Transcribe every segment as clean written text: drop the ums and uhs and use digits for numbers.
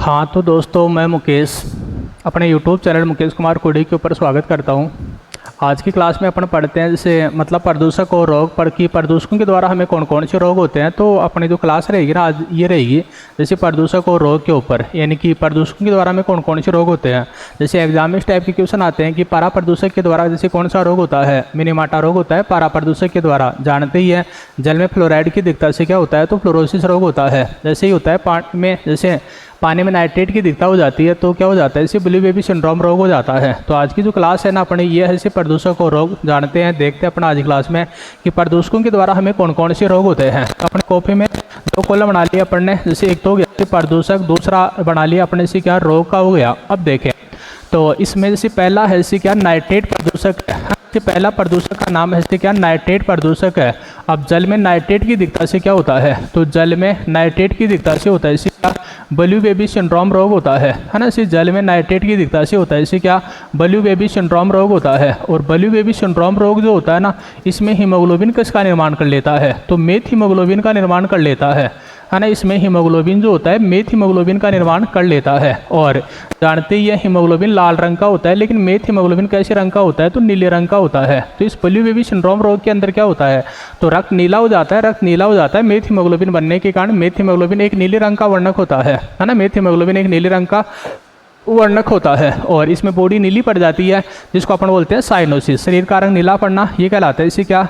हाँ तो दोस्तों, मैं मुकेश अपने YouTube चैनल मुकेश कुमार कोडी के ऊपर स्वागत करता हूँ। आज की क्लास में अपन पढ़ते हैं जैसे मतलब प्रदूषक और रोग पर कि प्रदूषकों के द्वारा हमें कौन कौन से रोग होते हैं। तो अपनी जो क्लास रहेगी ना आज ये रहेगी जैसे प्रदूषक और रोग के ऊपर, यानी कि प्रदूषकों के द्वारा हमें कौन कौन से रोग होते हैं। जैसे एग्जाम में इस टाइप के क्वेश्चन आते हैं कि पारा प्रदूषक के द्वारा जैसे कौन सा रोग होता है, मिनीमाटा रोग होता है पारा प्रदूषक के द्वारा। जानते ही है जल में फ्लोराइड की दिक्कत से क्या होता है, तो फ्लोरोसिस रोग होता है। जैसे ही होता है पानी में, जैसे पानी में नाइट्रेट की दिक्कत हो जाती है तो क्या हो जाता है, इसे ब्लू बेबी सिंड्रोम रोग हो जाता है। तो आज की जो क्लास है ना अपनी ये है इसे प्रदूषक और रोग जानते हैं। देखते हैं अपना आज की क्लास में कि प्रदूषकों के द्वारा हमें कौन कौन से रोग होते हैं। अपने कॉपी में दो कॉलम बना लिया अपन ने, जैसे एक तो हो गया प्रदूषक, दूसरा बना लिया अपने से क्या रोग का हो गया। अब देखें तो इसमें जैसे पहला है जैसे क्या नाइट्रेट प्रदूषक है। पहला प्रदूषक का नाम है जैसे क्या नाइट्रेट प्रदूषक है। अब जल में नाइट्रेट की दिक्कत से क्या होता है, तो जल में नाइट्रेट की दिक्कत से होता है इसे क्या ब्लू बेबी सिंड्रोम रोग होता है ना। इसे जल में नाइट्रेट की दिक्कत से होता है इसे क्या ब्लू बेबी सिंड्रोम रोग होता है। और ब्लू बेबी सिंड्रोम रोग जो होता है ना इसमें हीमोग्लोबिन किसका निर्माण कर लेता है, तो मेथ हीमोग्लोबिन का निर्माण कर लेता है ना। इसमें हीमोग्लोबिन जो होता है मेथ हीमोग्लोबिन का निर्माण कर लेता है। और जानते ही है हीमोग्लोबिन लाल रंग का होता है, लेकिन मेथ हीमोग्लोबिन कैसे रंग का होता है, तो नीले रंग का होता है। तो इस ब्लू बेबी सिंड्रोम रोग के अंदर क्या होता है, तो रक्त नीला हो जाता है। रक्त नीला हो जाता है मेथ हीमोग्लोबिन बनने के कारण। मेथ हीमोग्लोबिन एक नीले रंग का वर्णक होता है ना। मेथ हीमोग्लोबिन एक नीले रंग का वर्णक होता है और इसमें बॉडी नीली पड़ जाती है, जिसको अपन बोलते हैं साइनोसिस। शरीर का रंग नीला पड़ना ये कहलाता है इसे क्या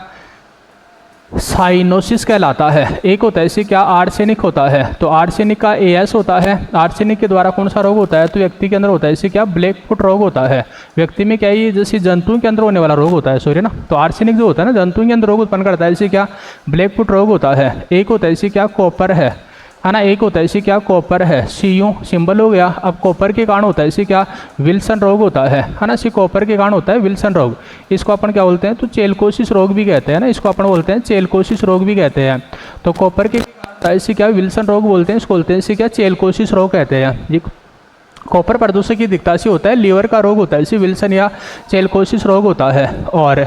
साइनोसिस कहलाता है। एक होता है इसे क्या आर्सेनिक होता है। तो आर्सेनिक का एएस होता है। आर्सेनिक के द्वारा कौन सा रोग होता है, तो व्यक्ति के अंदर होता है इसे क्या ब्लैक फुट रोग होता है। व्यक्ति में क्या ये जैसे जंतुओं के अंदर होने वाला रोग होता है, सॉरी ना। तो आर्सेनिक जो होता है ना जंतुओं के अंदर रोग उत्पन्न करता है इसे क्या ब्लैक फुट रोग होता है। एक होता है इसे क्या कॉपर है ना। एक होता है इसे क्या कॉपर है, सीयू सिंबल हो गया। अब कॉपर के कारण होता है इसे क्या विल्सन रोग होता है ना। इसे कॉपर के कारण होता है विल्सन रोग। इसको अपन क्या बोलते हैं, तो चेलकोसिस रोग भी कहते हैं ना। इसको अपन बोलते हैं चेलकोसिस रोग भी कहते हैं। तो कॉपर के इसे क्या विल्सन रोग बोलते हैं, इसको बोलते हैं इसे क्या चेलकोसिस रोग कहते हैं। ये कॉपर प्रदूषक की दिक्कत से होता है, लीवर का रोग होता है इसे विल्सन या चेलकोसिस रोग होता है। और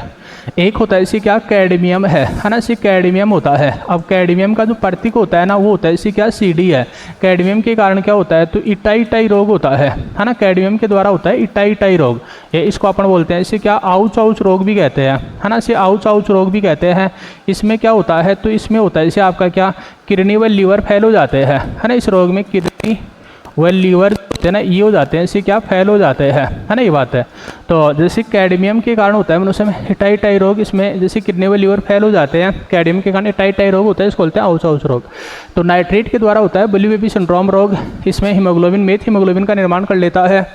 एक होता है इसे क्या कैडमियम है ना। इसे कैडमियम होता है। अब कैडमियम का जो प्रतीक होता है ना वो होता है इसे क्या सीडी है। कैडमियम के कारण क्या होता है, तो इटाई रोग होता है ना। कैडमियम के द्वारा होता है इटाई रोग। ये इसको अपन बोलते हैं इसे क्या आउच आउच रोग भी कहते हैं है ना। इसे आउच आउच रोग भी कहते हैं। इसमें क्या होता है, तो इसमें होता है इसे आपका क्या किडनी व लीवर फेल हो जाते हैं है ना। इस रोग में किडनी व लीवर है ना ये हो जाते हैं, इसे क्या फेल हो जाते हैं है ना, ये बात है। तो जैसे कैडमियम के कारण होता है मनुष्य में इटाई रोग। इसमें जैसे किडनी व लीवर फेल हो जाते हैं, कैडमियम के कारण इटाई रोग होता है, इसको बोलते हैं आउच आउच रोग। तो नाइट्रेट के द्वारा होता है ब्लू बेबी सिंड्रोम रोग। इसमें हीमोग्लोबिन मेथ हीमोग्लोबिन का निर्माण कर लेता है।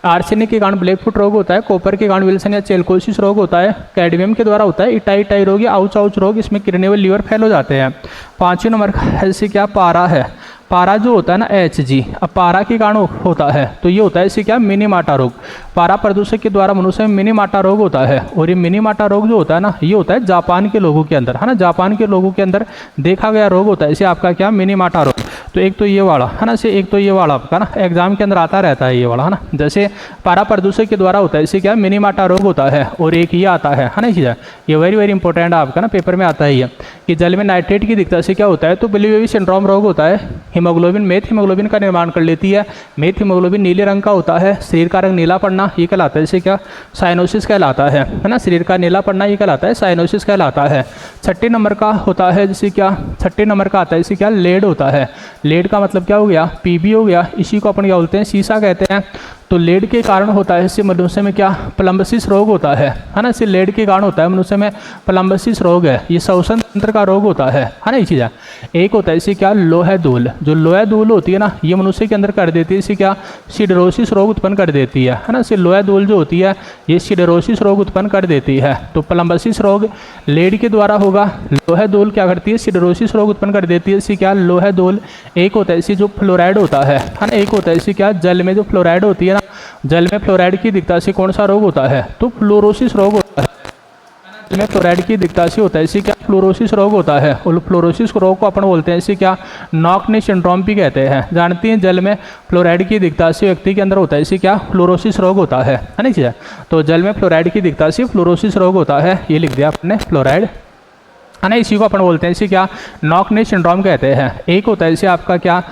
आर्सेनिक के कारण ब्लैक फुट रोग होता है। कॉपर के कारण विल्सन या चेलकोसिस रोग होता है। कैडमियम के द्वारा होता है इटाई रोग या आउच आउच रोग। इसमें किडनी व लीवर फेल हो जाते हैं। 5वें नंबर का ऐसे क्या पारा है। पारा जो होता है ना HG, अब पारा के कारण होता है तो ये होता है इसे क्या मिनीमाटा रोग। पारा प्रदूषक के द्वारा मनुष्य में मिनीमाटा रोग होता है। और ये मिनीमाटा रोग जो होता है ना ये होता है जापान के लोगों के अंदर है ना। जापान के लोगों के अंदर देखा गया रोग होता है इसे आपका क्या मिनीमाटा रोग। तो एक तो ये वाला है ना, इसे एक तो ये वाला आपका ना एग्जाम के अंदर आता रहता है ये वाला है ना। जैसे पारा प्रदूषक के द्वारा होता है इसे क्या मिनीमाटा रोग होता है। और एक ये आता है ना चीज़, ये वेरी इंपॉर्टेंट आपका ना पेपर में आता ही है कि जल में नाइट्रेट की दिक्कत से क्या होता है, तो ब्लू बेबी सिंड्रोम रोग होता है। हीमोग्लोबिन मेथ हीमोग्लोबिन का निर्माण कर लेती है। मेथ हीमोग्लोबिन नीले रंग का होता है। शरीर का रंग नीला पड़ना ये कहलाता है इसे क्या साइनोसिस कहलाता है ना। शरीर का नीला पड़ना ये कहलाता है साइनोसिस कहलाता है। 6 नंबर का होता है जैसे क्या 6 नंबर का आता है इसे क्या लेड होता है। लेड का मतलब क्या हो गया PB हो गया। इसी को अपन क्या बोलते हैं सीसा कहते हैं। तो लेड के कारण होता है इससे मनुष्य में क्या प्लम्बसिस रोग होता है ना। इससे लेड के कारण होता है मनुष्य में प्लम्बसिस रोग है। ये श्वसन तंत्र का रोग होता है ना ये चीज़। एक होता है इसे क्या लोहे धूल। जो लोहे धूल होती है ना ये मनुष्य के अंदर कर देती है इसे क्या सिडरोसिस रोग उत्पन्न कर देती है ना। इसे लोहे धूल जो होती है ये सिडरोसिस रोग उत्पन्न कर देती है। तो प्लम्बसिस रोग लेड के द्वारा होगा। लोहे धूल क्या करती है सिडरोसिस रोग उत्पन्न कर देती है इसे क्या लोहे धूल। एक होता है इसे जो फ्लोराइड होता है ना। एक होता है इसे क्या जल में जो फ्लोराइड होती है ना, जल में फ्लोराइड की दिक्कत से कौन सा रोग होता है, तो फ्लोरोसिस रोग होता है। जल में फ्लोराइड की दिक्कत से होता है इसे क्या फ्लोरोसिस रोग होता है। और फ्लोरोसिस रोग को अपन बोलते हैं इसे क्या नॉकनी सिंड्रोम भी कहते हैं। जानती हैं जल में फ्लोराइड की दिक्कत से व्यक्ति के अंदर होता है इसे क्या फ्लोरोसिस रोग होता है ना चीज़। तो जल में फ्लोराइड की दिक्कत से फ्लोरोसिस रोग होता है। ये लिख दिया आपने फ्लोराइड है ना। इसी को अपन बोलते हैं, इसे क्या नॉक-नेक सिंड्रोम कहते हैं। एक होता है इसे आपका क्या,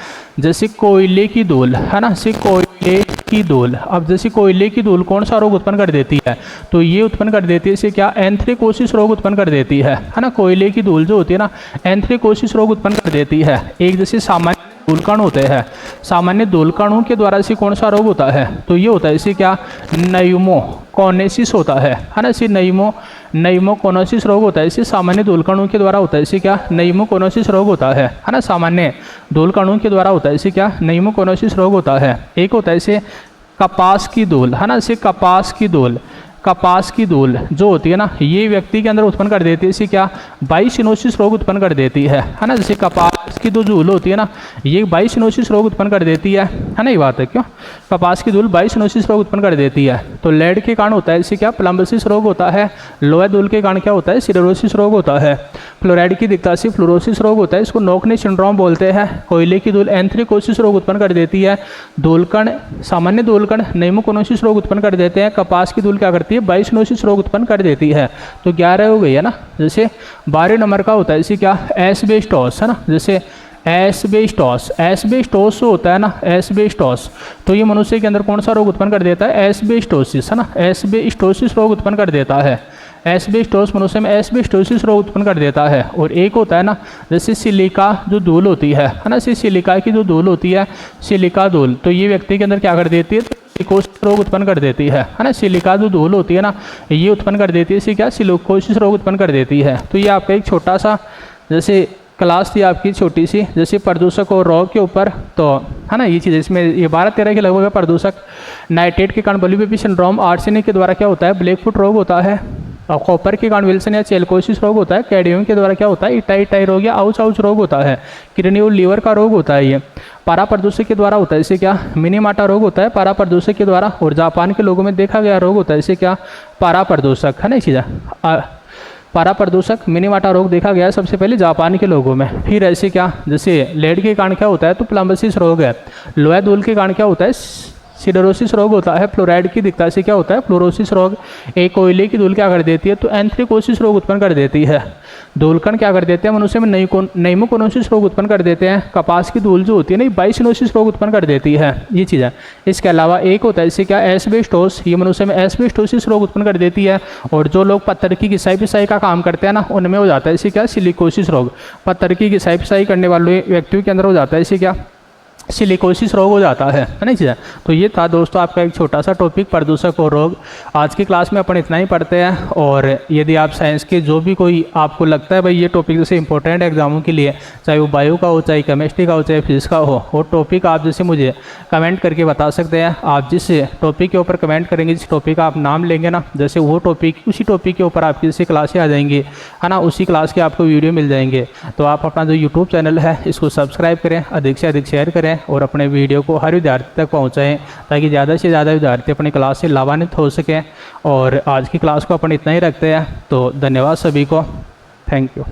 जैसे कोयले की धूल, है ना, जैसे कोयले की धूल। अब जैसे कोयले की धूल कौन सा रोग उत्पन्न कर देती है, तो ये उत्पन्न कर देती है इसे क्या, एंथ्रेकोसिस रोग उत्पन्न कर देती है ना। कोयले की धूल जो होती है ना, एंथ्रेकोसिस रोग उत्पन्न कर देती है। एक जैसे सामान्य धूलकण होते हैं, सामान्य धूलकणों के द्वारा इसे कौन सा रोग होता है, तो ये होता है इसे क्या, न्यूमोकोनेसिस होता है ना। इसे न्यूमोकोनेसिस रोग होता है, इसे सामान्य धूलकणों के द्वारा होता है, इसे क्या न्यूमोकोनेसिस रोग होता है ना। सामान्य धूलकणों के द्वारा होता है, इसे क्या न्यूमोकोनेसिस रोग होता है। एक होता है इसे कपास की धूल, है ना, इसे कपास की धूल जो होती है ना, ये व्यक्ति के अंदर उत्पन्न कर देती है इसे क्या, बाइसिनोसिस रोग उत्पन्न कर देती है ना। जैसे कपास की जो धूल होती है ना, ये बाइसिनोसिस रोग उत्पन्न कर देती है ना। ये बात है, क्यों कपास की धूल बाइसिनोसिस रोग उत्पन्न कर देती है। तो लेड के कारण होता है इसे क्या, प्लम्बसिस रोग होता है। लोहा धूल के कारण क्या होता है, सिरोसिस रोग होता है। फ्लोराइड की दिक्कत से फ्लोरोसिस रोग होता है, इसको नॉक-नेक सिंड्रोम बोलते हैं। कोयले की धूल एंथ्रेकोसिस रोग उत्पन्न कर देती है। धूलकण, सामान्य धूलकण न्यूमोकोनेसिस रोग उत्पन्न कर देते हैं। कपास की धूल क्या करती है, बाइसिनोसिस रोग उत्पन्न कर देती है। तो 11 हो गई है ना। जैसे 12 नंबर का होता है इसे क्या, एस्बेस्टोस, है ना। जैसे एस्बेस्टोस होता है ना, एस्बेस्टोस, तो ये मनुष्य के अंदर कौन सा रोग उत्पन्न कर देता है, एस्बेस्टोसिस, है ना। एस्बेस्टोसिस रोग उत्पन्न कर देता है। एस्बेस्टोस मनुष्य में एस्बेस्टोसिस रोग उत्पन्न कर देता है। और एक होता है ना, जैसे सिलिका जो धूल होती है ना, सिलिका की जो धूल होती है, सिलिका धूल, तो ये व्यक्ति के अंदर क्या कर देती है, सिलिकोसिस रोग उत्पन्न कर देती है ना। सिलिका जो धूल होती है ना, ये उत्पन्न कर देती है इसे क्या, सिलिकोसिस रोग उत्पन्न कर देती है। तो ये आपका एक छोटा सा जैसे क्लास थी आपकी छोटी सी, जैसे प्रदूषक और रोग के ऊपर, तो है ना ये चीज़, इसमें ये 12-13 के लगभग है। प्रदूषक, नाइट्रेट के कारण बलूबेपी सिंड्रोम, आर्सेनिक के द्वारा क्या होता है, ब्लैकफुट रोग होता है। और कॉपर के कारण विल्सन या चेलकोसिस रोग होता है। कैडमियम के द्वारा क्या होता है, इटाई रोग या आउच रोग होता है। किडनी और लीवर का रोग होता है ये। पारा प्रदूषक के द्वारा होता है, इसे क्या मिनीमाटा रोग होता है, पारा प्रदूषक के द्वारा। और जापान के लोगों में देखा गया रोग होता है, इसे क्या पारा प्रदूषक, है ना। चीज़ पारा प्रदूषक मिनीमाटा रोग देखा गया है सबसे पहले जापान के लोगों में। फिर ऐसे क्या, जैसे लेड के कारण क्या होता है, तो प्लम्बसिस रोग है। लोहा धूल के कारण क्या होता है, सिडरोसिस रोग होता है। फ्लोराइड की दिक्कत से क्या होता है, फ्लोरोसिस रोग। एक कोयले की धूल क्या कर देती है, तो एंथ्रेकोसिस रोग उत्पन्न कर देती है। धूलकण क्या कर देते हैं, मनुष्य में न्यूमोकोनेसिस रोग उत्पन्न कर देते हैं। कपास की धूल जो होती है ना, बाइसिनोसिस रोग उत्पन्न कर देती है, ये चीज़ है। इसके अलावा एक होता है इसे क्या, एस्बेस्टोस, ये मनुष्य में एस्बेस्टोसिस रोग उत्पन्न कर देती है। और जो लोग पत्थर की घिसाई पिसाई का काम करते हैं ना, उनमें हो जाता है इसे क्या, सिलिकोसिस रोग। पत्थर की घिसाई पिसाई करने वाले व्यक्तियों के अंदर हो जाता है इसे क्या, सिलिकोसिस रोग हो जाता है ना चीज़। तो ये था दोस्तों आपका एक छोटा सा टॉपिक, प्रदूषक और रोग। आज की क्लास में अपन इतना ही पढ़ते हैं। और यदि आप साइंस के जो भी कोई आपको लगता है भाई ये टॉपिक जैसे इंपॉर्टेंट एग्जामों के लिए, चाहे वो बायो का हो, चाहे केमिस्ट्री का हो, चाहे फिजिक्स का हो, वो टॉपिक आप जैसे मुझे कमेंट करके बता सकते हैं। आप जिस टॉपिक के ऊपर कमेंट करेंगे, जिस टॉपिक का आप नाम लेंगे ना, जैसे वो टॉपिक, उसी टॉपिक के ऊपर आपकी जैसे क्लासें आ जाएंगी, है ना, उसी क्लास के आपको वीडियो मिल जाएंगे। तो आप अपना जो यूट्यूब चैनल है इसको सब्सक्राइब करें, अधिक से अधिक शेयर करें और अपने वीडियो को हर विद्यार्थी तक पहुंचाएं, ताकि ज़्यादा से ज़्यादा विद्यार्थी अपनी क्लास से लाभान्वित हो सकें। और आज की क्लास को अपन इतना ही रखते हैं। तो धन्यवाद सभी को, थैंक यू।